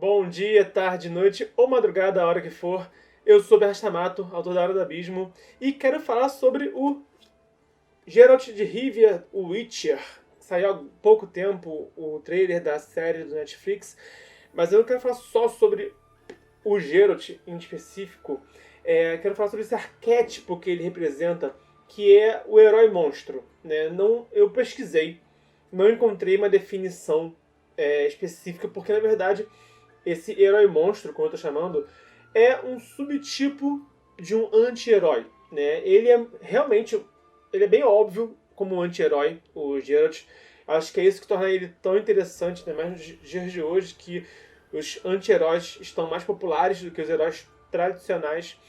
Bom dia, tarde, noite ou madrugada, a hora que for. Eu sou Bernardo Stamato, autor da Hora do Abismo, e quero falar sobre o Geralt de Rivia, o Witcher. Saiu há pouco tempo o trailer da série do Netflix, mas eu não quero falar só sobre o Geralt em específico. Quero falar sobre esse arquétipo que ele representa, que é o herói monstro. Né? Não, eu pesquisei, não encontrei uma definição específica, porque na verdade esse herói monstro, como eu tô chamando, é um subtipo de um anti-herói. Né? Ele é realmente, ele é bem óbvio como um anti-herói, o Geralt. Acho que é isso que torna ele tão interessante, né? Mais nos dias de hoje, que os anti-heróis estão mais populares do que os heróis tradicionais.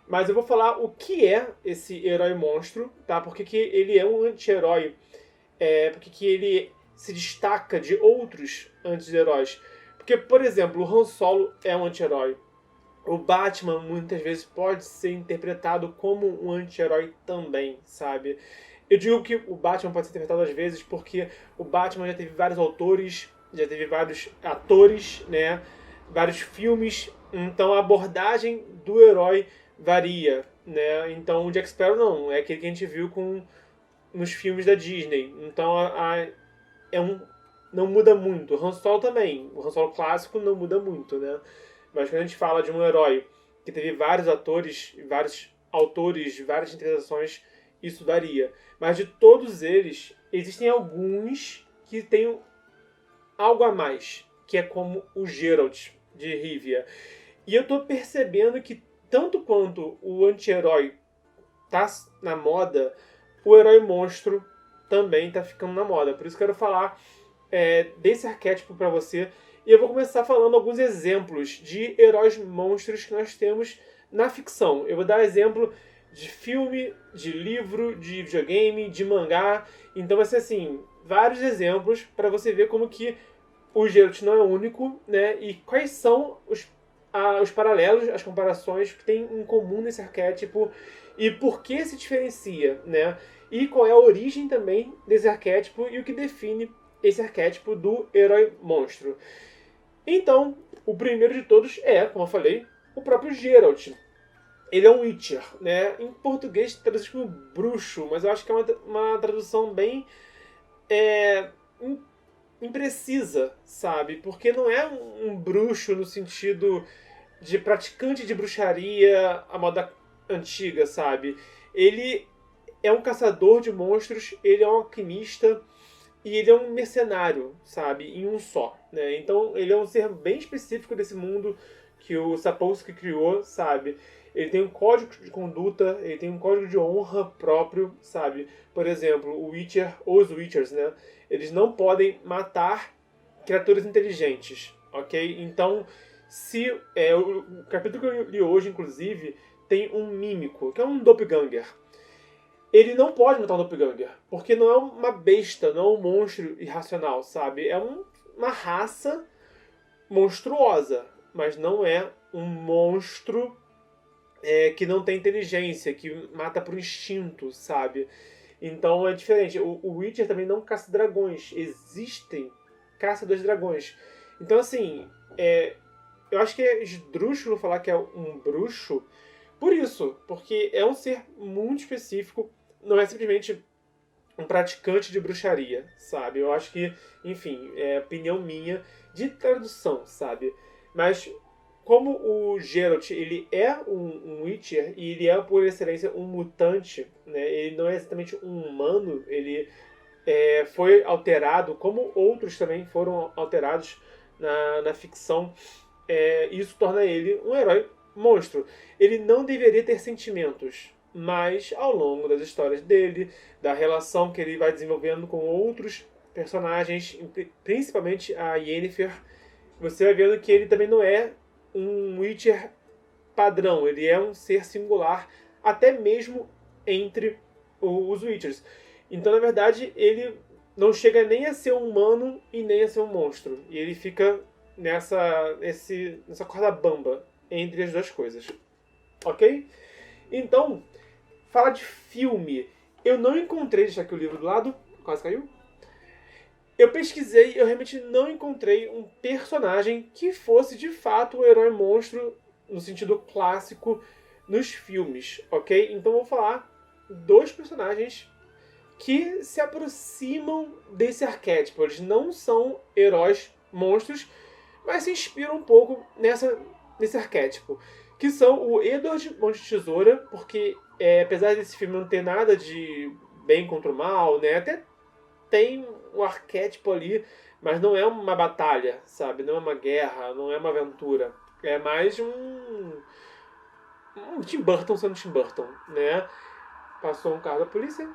Mas eu vou falar o que é esse herói monstro, tá? Porque que ele é um anti-herói, porque que ele se destaca de outros anti-heróis. Porque, por exemplo, o Han Solo é um anti-herói. O Batman muitas vezes pode ser interpretado como um anti-herói também, sabe? Eu digo que o Batman pode ser interpretado às vezes porque o Batman já teve vários autores, já teve vários atores, né? Vários filmes, então a abordagem do herói varia, né? Então o Jack Sparrow não, é aquele que a gente viu nos filmes da Disney. Então não muda muito. O Han Solo também. O Han Solo clássico não muda muito, né? Mas quando a gente fala de um herói que teve vários atores, vários autores, várias interpretações, isso varia. Mas de todos eles, existem alguns que têm algo a mais, que é como o Geralt de Rivia. E eu tô percebendo que tanto quanto o anti-herói tá na moda, o herói monstro também tá ficando na moda. Por isso que eu quero falar desse arquétipo para você. E eu vou começar falando alguns exemplos de heróis monstros que nós temos na ficção. Eu vou dar exemplo de filme, de livro, de videogame, de mangá. Então vai ser assim, vários exemplos para você ver como que o Geralt não é único, né? E quais são os paralelos, as comparações que tem em comum nesse arquétipo e por que se diferencia, né? E qual é a origem também desse arquétipo e o que define esse arquétipo do herói monstro. Então, o primeiro de todos é, como eu falei, o próprio Geralt. Ele é um Witcher, né? Em português traduz como bruxo, mas eu acho que é uma tradução bem imprecisa, sabe? Porque não é um bruxo no sentido de praticante de bruxaria à moda antiga, sabe? Ele é um caçador de monstros, ele é um alquimista e ele é um mercenário, sabe? Em um só, né? Então ele é um ser bem específico desse mundo que o Sapolsky criou, sabe? Ele tem um código de conduta, ele tem um código de honra próprio, sabe? Por exemplo, o Witcher, ou os Witchers, né? Eles não podem matar criaturas inteligentes, ok? Então, se o capítulo que eu li hoje, inclusive, tem um mímico, que é um doppelganger. Ele não pode matar um doppelganger, porque não é uma besta, não é um monstro irracional, sabe? É uma raça monstruosa, mas não é um monstro que não tem inteligência, que mata por instinto, sabe? Então é diferente. O Witcher também não caça dragões. Existem caçadores de dragões. Então, assim, eu acho que é esdrúxulo falar que é um bruxo por isso, porque é um ser muito específico, não é simplesmente um praticante de bruxaria, sabe? Eu acho que, enfim, é opinião minha de tradução, sabe? Mas como o Geralt ele é um Witcher e ele é por excelência um mutante, né? Ele não é exatamente um humano, ele foi alterado, como outros também foram alterados na ficção. Isso torna ele um herói monstro. Ele não deveria ter sentimentos, mas ao longo das histórias dele, da relação que ele vai desenvolvendo com outros personagens, principalmente a Yennefer, você vai vendo que ele também não é um Witcher padrão, ele é um ser singular, até mesmo entre os Witchers. Então, na verdade, ele não chega nem a ser um humano e nem a ser um monstro. E ele fica nessa corda bamba entre as duas coisas. Ok? Então, falar de filme. Eu não encontrei, deixar aqui o livro do lado, quase caiu. Eu pesquisei e eu realmente não encontrei um personagem que fosse de fato o herói monstro no sentido clássico nos filmes, ok? Então eu vou falar dois personagens que se aproximam desse arquétipo. Eles não são heróis monstros, mas se inspiram um pouco nesse arquétipo. Que são o Edward Mão de Tesoura, porque apesar desse filme não ter nada de bem contra o mal, né? Até tem um arquétipo ali, mas não é uma batalha, sabe? Não é uma guerra, não é uma aventura. É mais um Tim Burton sendo Tim Burton, né? Passou um carro da polícia.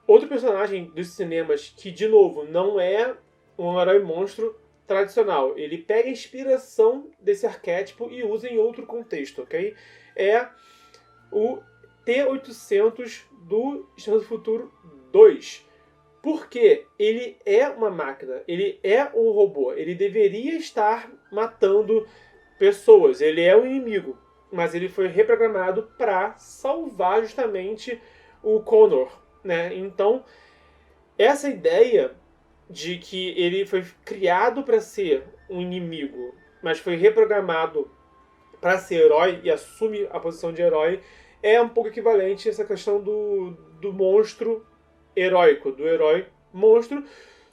Outro personagem dos cinemas que, de novo, não é um herói monstro tradicional. Ele pega a inspiração desse arquétipo e usa em outro contexto, ok? É o T-800 do Exterminador do Futuro 2. Porque ele é uma máquina, ele é um robô, ele deveria estar matando pessoas, ele é um inimigo, mas ele foi reprogramado para salvar justamente o Connor, né? Então, essa ideia de que ele foi criado para ser um inimigo, mas foi reprogramado para ser herói e assume a posição de herói, é um pouco equivalente a essa questão do monstro heróico, do herói monstro,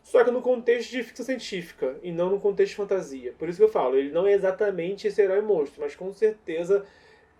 só que no contexto de ficção científica e não no contexto de fantasia. Por isso que eu falo, ele não é exatamente esse herói monstro, mas com certeza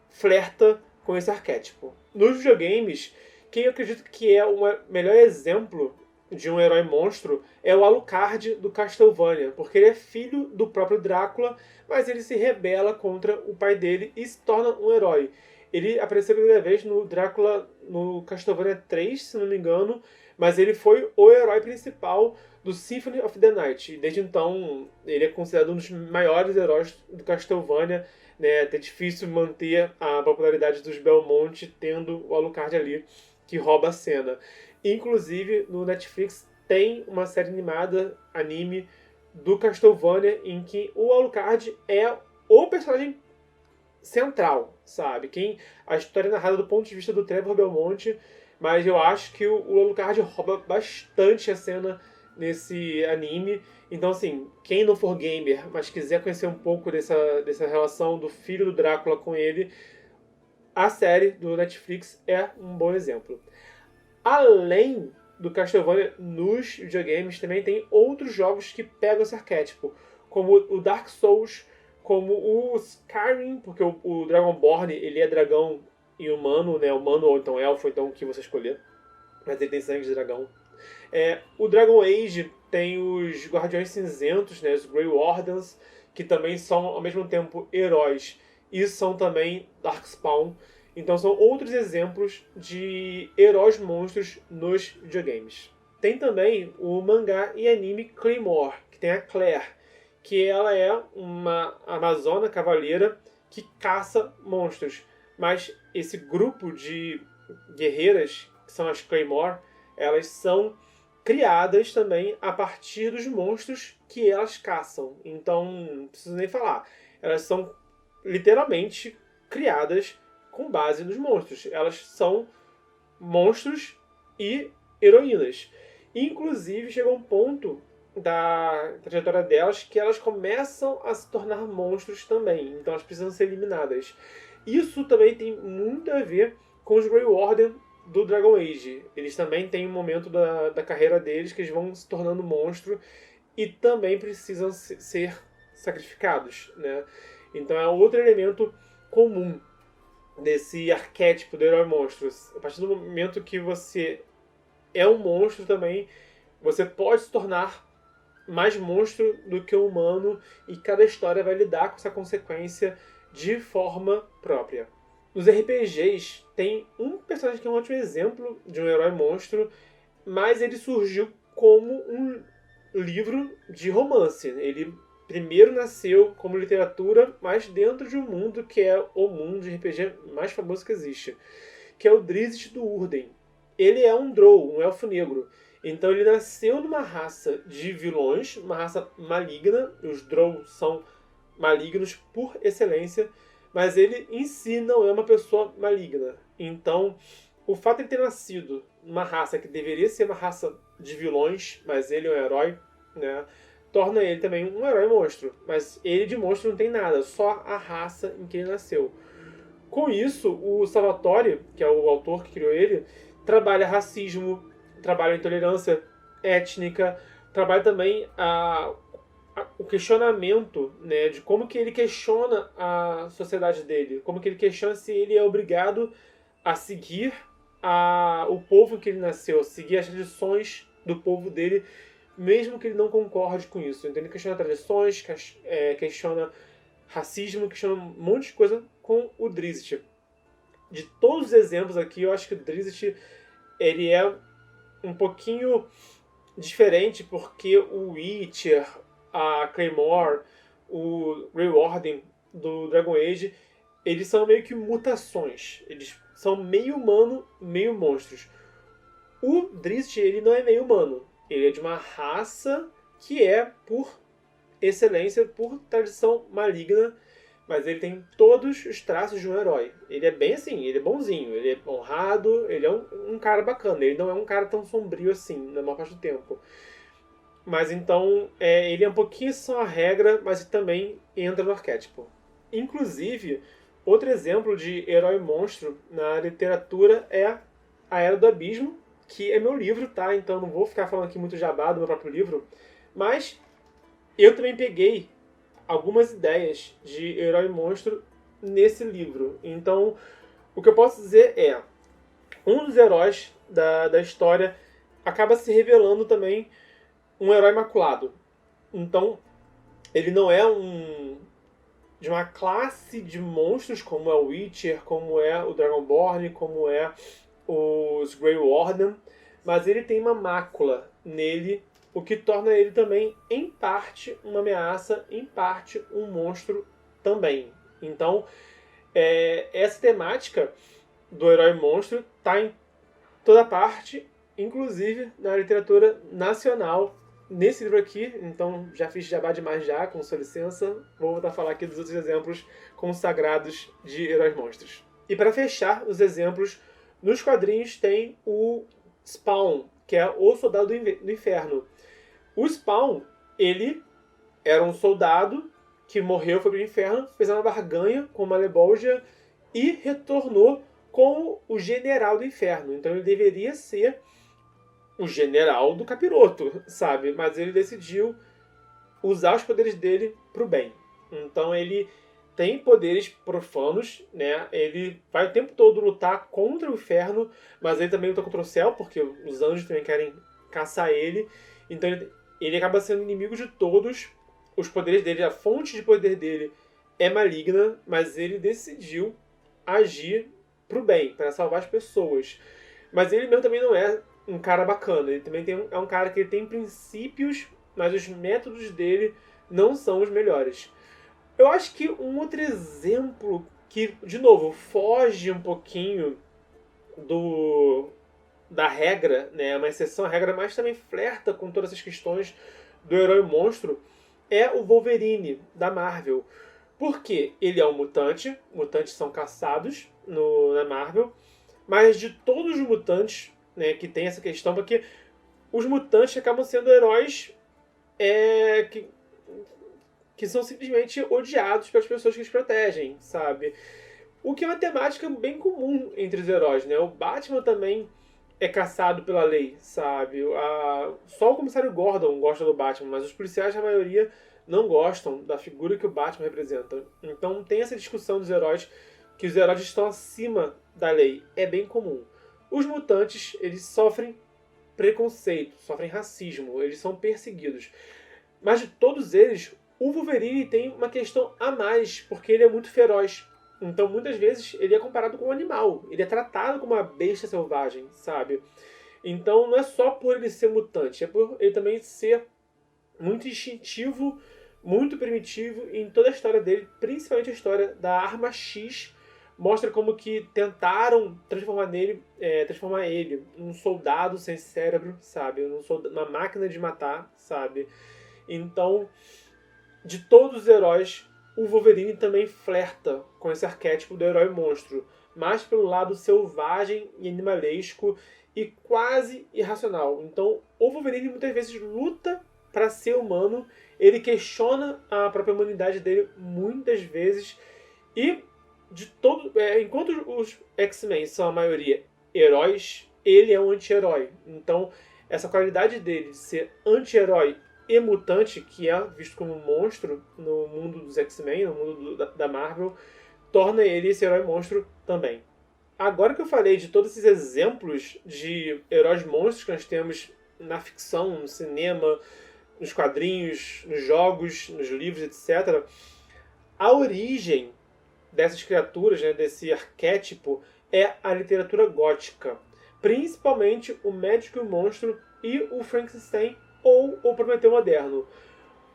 flerta com esse arquétipo. Nos videogames, quem eu acredito que é o melhor exemplo de um herói monstro é o Alucard do Castlevania, porque ele é filho do próprio Drácula, mas ele se rebela contra o pai dele e se torna um herói. Ele apareceu pela primeira vez no Drácula no Castlevania 3, se não me engano, mas ele foi o herói principal do Symphony of the Night. Desde então, ele é considerado um dos maiores heróis do Castlevania. Né? É até difícil manter a popularidade dos Belmont tendo o Alucard ali, que rouba a cena. Inclusive, no Netflix tem uma série animada, anime, do Castlevania, em que o Alucard é o personagem central, sabe? A história é narrada do ponto de vista do Trevor Belmont, mas eu acho que o Alucard rouba bastante a cena nesse anime. Então, assim, quem não for gamer, mas quiser conhecer um pouco dessa relação do filho do Drácula com ele, a série do Netflix é um bom exemplo. Além do Castlevania nos videogames, também tem outros jogos que pegam esse arquétipo, como o Dark Souls, como o Skyrim, porque o Dragonborn, ele é dragão e humano, né? Humano ou então elfo, então o que você escolher. Mas ele tem sangue de dragão. O Dragon Age tem os Guardiões Cinzentos, né? Os Grey Wardens, que também são ao mesmo tempo heróis e são também Darkspawn. Então são outros exemplos de heróis monstros nos videogames. Tem também o mangá e anime Claymore, que tem a Claire, que ela é uma amazona cavaleira que caça monstros. Mas esse grupo de guerreiras, que são as Claymore, elas são criadas também a partir dos monstros que elas caçam. Então, não preciso nem falar. Elas são literalmente criadas com base nos monstros. Elas são monstros e heroínas. Inclusive, chega um ponto da trajetória delas que elas começam a se tornar monstros também. Então, elas precisam ser eliminadas. Isso também tem muito a ver com os Grey Warden do Dragon Age. Eles também têm um momento da carreira deles que eles vão se tornando monstro e também precisam ser sacrificados, né? Então é outro elemento comum desse arquétipo do herói monstro. A partir do momento que você é um monstro também, você pode se tornar mais monstro do que humano e cada história vai lidar com essa consequência de forma própria. Nos RPGs tem um personagem que é um ótimo exemplo de um herói monstro, mas ele surgiu como um livro de romance. Ele primeiro nasceu como literatura, mas dentro de um mundo que é o mundo de RPG mais famoso que existe, que é o Drizzt do Urden. Ele é um Drow, um elfo negro. Então ele nasceu numa raça de vilões, uma raça maligna. Os Drow são malignos por excelência, mas ele em si não é uma pessoa maligna. Então, o fato de ele ter nascido numa raça que deveria ser uma raça de vilões, mas ele é um herói, né? Torna ele também um herói monstro. Mas ele de monstro não tem nada, só a raça em que ele nasceu. Com isso, o Salvatore, que é o autor que criou ele, trabalha racismo, trabalha intolerância étnica, trabalha também o questionamento, né, de como que ele questiona a sociedade dele, como que ele questiona se ele é obrigado a seguir o povo em que ele nasceu, seguir as tradições do povo dele, mesmo que ele não concorde com isso. Então ele questiona tradições, questiona racismo, questiona um monte de coisa com o Drizzt. De todos os exemplos aqui, eu acho que o Drizzt ele é um pouquinho diferente, porque o Witcher, a Claymore, o Grey Warden do Dragon Age, eles são meio que mutações. Eles são meio humano, meio monstros. O Drizzt, ele não é meio humano. Ele é de uma raça que é, por excelência, por tradição maligna, mas ele tem todos os traços de um herói. Ele é bem assim, ele é bonzinho, ele é honrado, ele é um cara bacana. Ele não é um cara tão sombrio assim, na maior parte do tempo. Mas então, ele é um pouquinho só a regra, mas também entra no arquétipo. Inclusive, outro exemplo de herói monstro na literatura é A Era do Abismo, que é meu livro, tá? Então não vou ficar falando aqui muito jabá do meu próprio livro, mas eu também peguei algumas ideias de herói monstro nesse livro. Então, o que eu posso dizer é, um dos heróis da história acaba se revelando também um herói maculado. Então, ele não é de uma classe de monstros como é o Witcher, como é o Dragonborn, como é os Grey Warden, mas ele tem uma mácula nele, o que torna ele também, em parte, uma ameaça, em parte, um monstro também. Então, essa temática do herói monstro está em toda parte, inclusive na literatura nacional, nesse livro aqui. Então, já fiz jabá demais já, com sua licença. Vou voltar a falar aqui dos outros exemplos consagrados de heróis monstros. E para fechar os exemplos, nos quadrinhos tem o Spawn, que é o Soldado do Inferno. O Spawn, ele era um soldado que morreu, foi pro inferno, fez uma barganha com Malebolgia e retornou como o General do Inferno. Então ele deveria ser o General do Capiroto, sabe? Mas ele decidiu usar os poderes dele pro bem. Então ele tem poderes profanos, né? Ele vai o tempo todo lutar contra o inferno, mas ele também luta contra o céu, porque os anjos também querem caçar ele. Então ele acaba sendo inimigo de todos. Os poderes dele, a fonte de poder dele é maligna, mas ele decidiu agir pro bem, para salvar as pessoas. Mas ele mesmo também não é um cara bacana. Ele também é um cara que ele tem princípios, mas os métodos dele não são os melhores. Eu acho que um outro exemplo que, de novo, foge um pouquinho da regra, né, é uma exceção à regra, mas também flerta com todas essas questões do herói monstro, é o Wolverine, da Marvel. Porque ele é um mutante, mutantes são caçados na Marvel, mas de todos os mutantes, né, que tem essa questão, porque os mutantes acabam sendo heróis que são simplesmente odiados pelas pessoas que os protegem, sabe? O que é uma temática bem comum entre os heróis, né? O Batman também é caçado pela lei, sabe? Só o comissário Gordon gosta do Batman, mas os policiais, a maioria, não gostam da figura que o Batman representa. Então tem essa discussão dos heróis, que os heróis estão acima da lei. É bem comum. Os mutantes, eles sofrem preconceito, sofrem racismo, eles são perseguidos. Mas de todos eles, o Wolverine tem uma questão a mais, porque ele é muito feroz. Então, muitas vezes, ele é comparado com um animal. Ele é tratado como uma besta selvagem, sabe? Então, não é só por ele ser mutante, é por ele também ser muito instintivo, muito primitivo. E em toda a história dele, principalmente a história da Arma X, mostra como que tentaram transformar ele num soldado sem cérebro, sabe? Uma máquina de matar, sabe? Então, de todos os heróis, o Wolverine também flerta com esse arquétipo do herói monstro, mais pelo lado selvagem e animalesco, e quase irracional. Então, o Wolverine muitas vezes luta para ser humano, ele questiona a própria humanidade dele muitas vezes, e enquanto os X-Men são a maioria heróis, ele é um anti-herói. Então, essa qualidade dele de ser anti-herói e mutante, que é visto como um monstro no mundo dos X-Men, no mundo da Marvel, torna ele esse herói monstro também. Agora que eu falei de todos esses exemplos de heróis monstros que nós temos na ficção, no cinema, nos quadrinhos, nos jogos, nos livros, etc., a origem dessas criaturas, né, desse arquétipo, é a literatura gótica. Principalmente o Médico e o Monstro e o Frankenstein ou o Prometeu Moderno.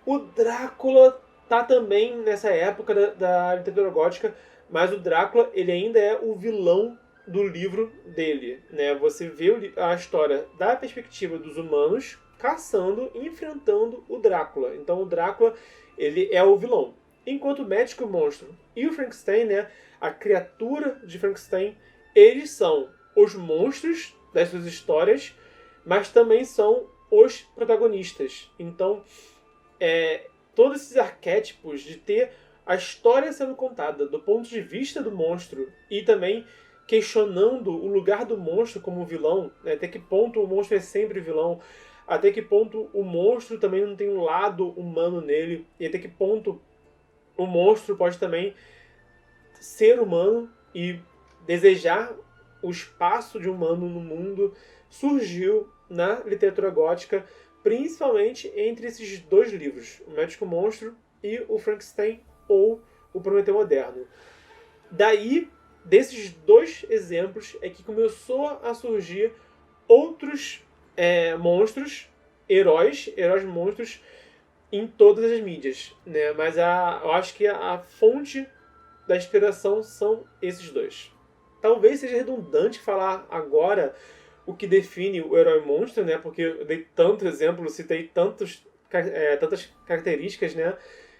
O Drácula tá também nessa época da literatura gótica, mas o Drácula ele ainda é o vilão do livro dele, né? Você vê a história da perspectiva dos humanos caçando e enfrentando o Drácula. Então o Drácula ele é o vilão. Enquanto o Médico e o Monstro e o Frankenstein, né, a criatura de Frankenstein, eles são os monstros das suas histórias, mas também são os protagonistas. Então, todos esses arquétipos de ter a história sendo contada do ponto de vista do monstro e também questionando o lugar do monstro como vilão, né? Até que ponto o monstro é sempre vilão, até que ponto o monstro também não tem um lado humano nele, e até que ponto o monstro pode também ser humano e desejar o espaço de humano no mundo, surgiu na literatura gótica, principalmente entre esses dois livros, O Médico e o Monstro e o Frankenstein ou o Prometeu Moderno. Daí, desses dois exemplos, é que começou a surgir outros monstros, heróis monstros, em todas as mídias, né? Mas eu acho que a fonte da inspiração são esses dois. Talvez seja redundante falar agora o que define o herói monstro, né? Porque eu dei tanto exemplo, citei tantas características, né?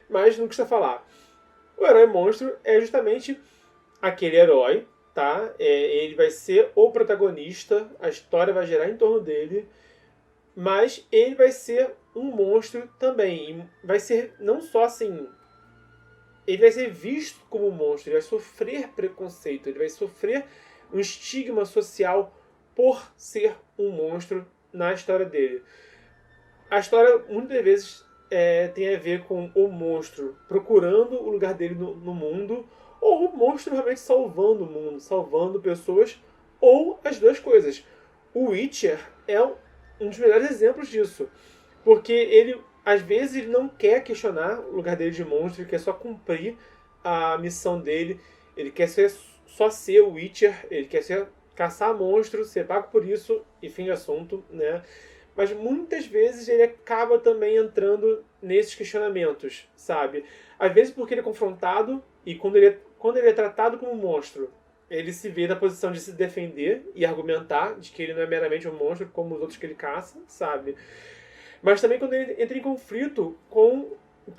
Mas não custa falar. O herói monstro é justamente aquele herói, tá? Ele vai ser o protagonista, a história vai girar em torno dele, mas ele vai ser um monstro também. E vai ser não só assim. Ele vai ser visto como um monstro, ele vai sofrer preconceito, ele vai sofrer um estigma social por ser um monstro na história dele. A história muitas vezes tem a ver com o monstro procurando o lugar dele no mundo, ou o monstro realmente salvando o mundo, salvando pessoas, ou as duas coisas. O Witcher é um dos melhores exemplos disso, porque ele às vezes ele não quer questionar o lugar dele de monstro, ele quer só cumprir a missão dele, ele quer só ser o Witcher, ele quer caçar monstros, ser pago por isso e fim de assunto, né? Mas muitas vezes ele acaba também entrando nesses questionamentos, sabe? Às vezes porque ele é confrontado e quando ele é tratado como um monstro, ele se vê na posição de se defender e argumentar de que ele não é meramente um monstro como os outros que ele caça, sabe? Mas também quando ele entra em conflito com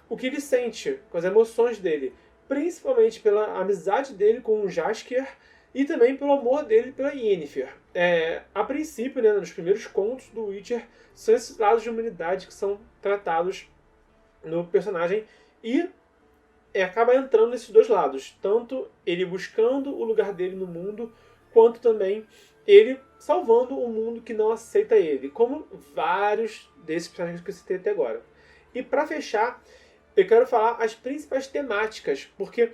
o que ele sente, com as emoções dele. Principalmente pela amizade dele com o Jaskier e também pelo amor dele pela Yennefer. A princípio, né, nos primeiros contos do Witcher, são esses lados de humanidade que são tratados no personagem e acaba entrando nesses dois lados. Tanto ele buscando o lugar dele no mundo, quanto também ele salvando um mundo que não aceita ele. Como vários desses personagens que eu citei até agora. E para fechar, eu quero falar as principais temáticas. Porque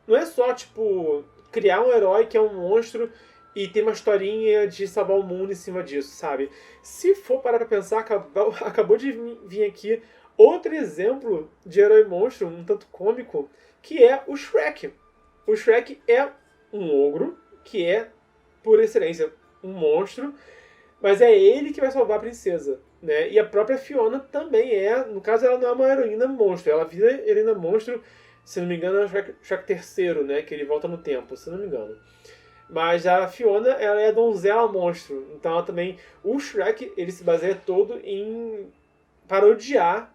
não é só, tipo, criar um herói que é um monstro e ter uma historinha de salvar o mundo em cima disso, sabe? Se for parar pra pensar, acabou de vir aqui outro exemplo de herói monstro, um tanto cômico, que é o Shrek. O Shrek é um ogro, que é, por excelência, um monstro, mas é ele que vai salvar a princesa, né? E a própria Fiona também no caso ela não é uma heroína monstro, ela vira heroína monstro, se não me engano é o Shrek terceiro, né? Que ele volta no tempo, se não me engano. Mas a Fiona, ela é a donzela monstro, então ela também, o Shrek, ele se baseia todo em parodiar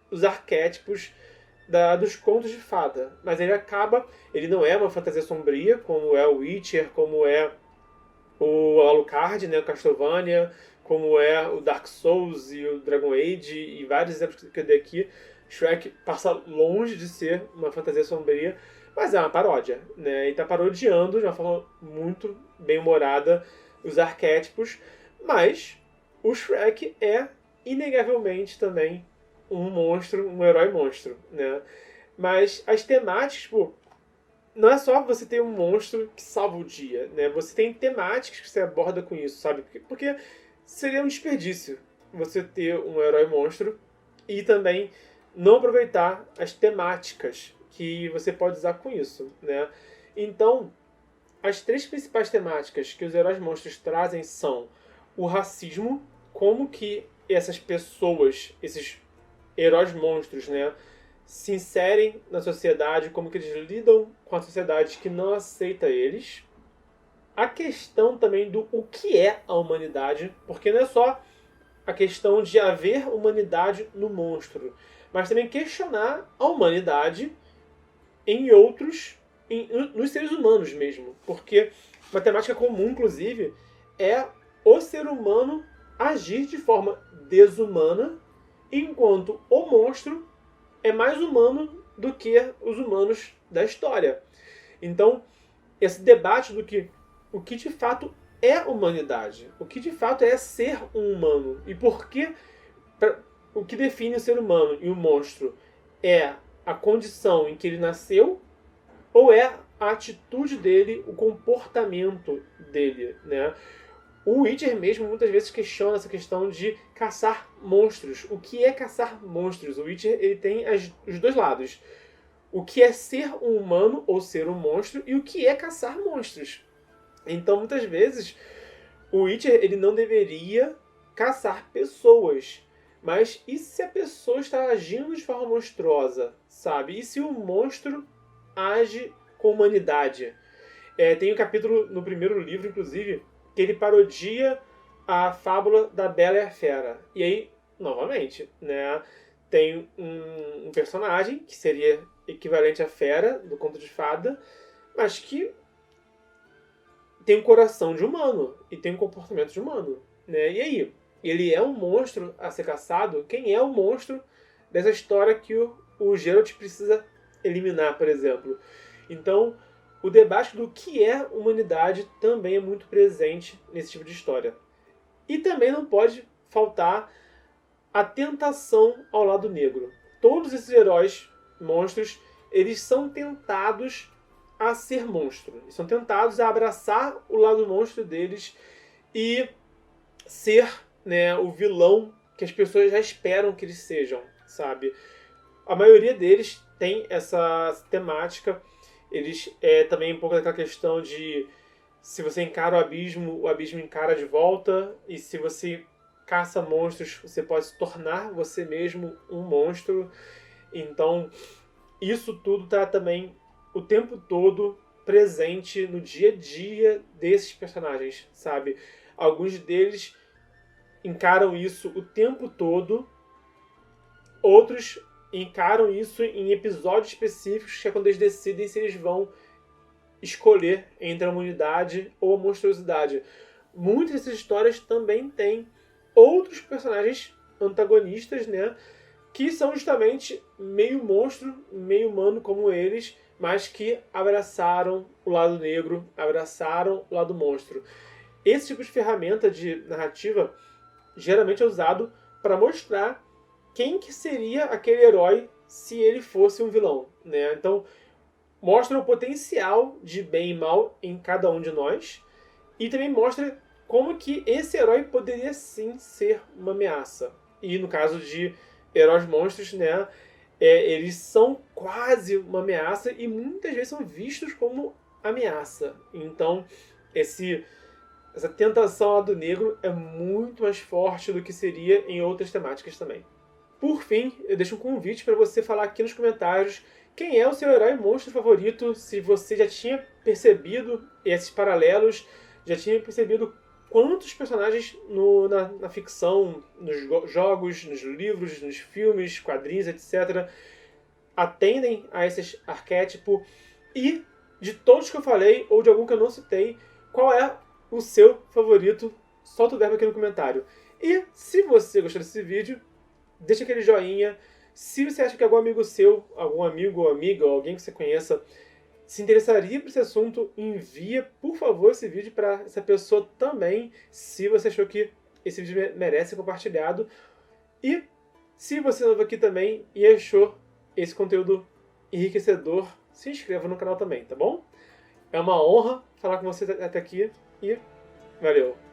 os arquétipos dos contos de fada, mas ele não é uma fantasia sombria, como é o Witcher, como é o Alucard, né, o Castlevania, como é o Dark Souls e o Dragon Age e vários exemplos que eu dei aqui, Shrek passa longe de ser uma fantasia sombria, mas é uma paródia, né? E tá parodiando de uma forma muito bem-humorada os arquétipos, mas o Shrek é inegavelmente também um monstro, um herói monstro, né? Mas as temáticas, tipo, não é só você ter um monstro que salva o dia, né? Você tem temáticas que você aborda com isso, sabe? Porque seria um desperdício você ter um herói monstro e também não aproveitar as temáticas que você pode usar com isso, né? Então, as três principais temáticas que os heróis monstros trazem são o racismo, como que essas pessoas, esses heróis monstros, né, se inserem na sociedade, como que eles lidam com a sociedade que não aceita eles. A questão também do o que é a humanidade, porque não é só a questão de haver humanidade no monstro, mas também questionar a humanidade em outros, nos seres humanos mesmo. Porque uma temática comum, inclusive, é o ser humano agir de forma desumana, enquanto o monstro é mais humano do que os humanos da história. Então, esse debate do que o que de fato é humanidade, o que de fato é ser um humano e por que o que define o ser humano e o monstro é a condição em que ele nasceu ou é a atitude dele, o comportamento dele, né? O Witcher mesmo muitas vezes questiona essa questão de caçar monstros. O que é caçar monstros? O Witcher ele tem os dois lados. O que é ser um humano ou ser um monstro e o que é caçar monstros. Então, muitas vezes, o Witcher ele não deveria caçar pessoas. Mas e se a pessoa está agindo de forma monstruosa, sabe? E se o monstro age com humanidade? Tem um capítulo no primeiro livro, inclusive, que ele parodia a fábula da Bela e a Fera. E aí, novamente, né, tem um personagem que seria equivalente à Fera, do conto de fada, mas que tem um coração de humano e tem um comportamento de humano. Né? E aí? Ele é um monstro a ser caçado? Quem é o monstro dessa história que o Geralt precisa eliminar, por exemplo? Então, o debate do que é humanidade também é muito presente nesse tipo de história. E também não pode faltar a tentação ao lado negro. Todos esses heróis monstros, eles são tentados a ser monstro. Eles são tentados a abraçar o lado monstro deles e ser, né, o vilão que as pessoas já esperam que eles sejam, sabe? A maioria deles tem essa temática. Eles também um pouco daquela questão de se você encara o abismo encara de volta, e se você caça monstros, você pode se tornar você mesmo um monstro. Então, isso tudo está também o tempo todo presente no dia a dia desses personagens, sabe? Alguns deles encaram isso o tempo todo, outros encaram isso em episódios específicos, que é quando eles decidem se eles vão escolher entre a humanidade ou a monstruosidade. Muitas dessas histórias também têm outros personagens antagonistas, né, que são justamente meio monstro, meio humano como eles, mas que abraçaram o lado negro, abraçaram o lado monstro. Esse tipo de ferramenta de narrativa geralmente é usado para mostrar quem que seria aquele herói se ele fosse um vilão, né? Então, mostra o potencial de bem e mal em cada um de nós e também mostra como que esse herói poderia sim ser uma ameaça. E no caso de heróis monstros, né, eles são quase uma ameaça e muitas vezes são vistos como ameaça. Então, essa tentação ao lado negro é muito mais forte do que seria em outras temáticas também. Por fim, eu deixo um convite para você falar aqui nos comentários quem é o seu herói monstro favorito, se você já tinha percebido esses paralelos, já tinha percebido quantos personagens na ficção, nos jogos, nos livros, nos filmes, quadrinhos, etc., atendem a esse arquétipo, e de todos que eu falei, ou de algum que eu não citei, qual é o seu favorito. Solta o verbo aqui no comentário. E se você gostou desse vídeo, deixa aquele joinha. Se você acha que algum amigo seu, algum amigo ou amiga, ou alguém que você conheça, se interessaria por esse assunto, envia, por favor, esse vídeo para essa pessoa também, se você achou que esse vídeo merece ser compartilhado. E se você é novo aqui também e achou esse conteúdo enriquecedor, se inscreva no canal também, tá bom? É uma honra falar com você até aqui e valeu!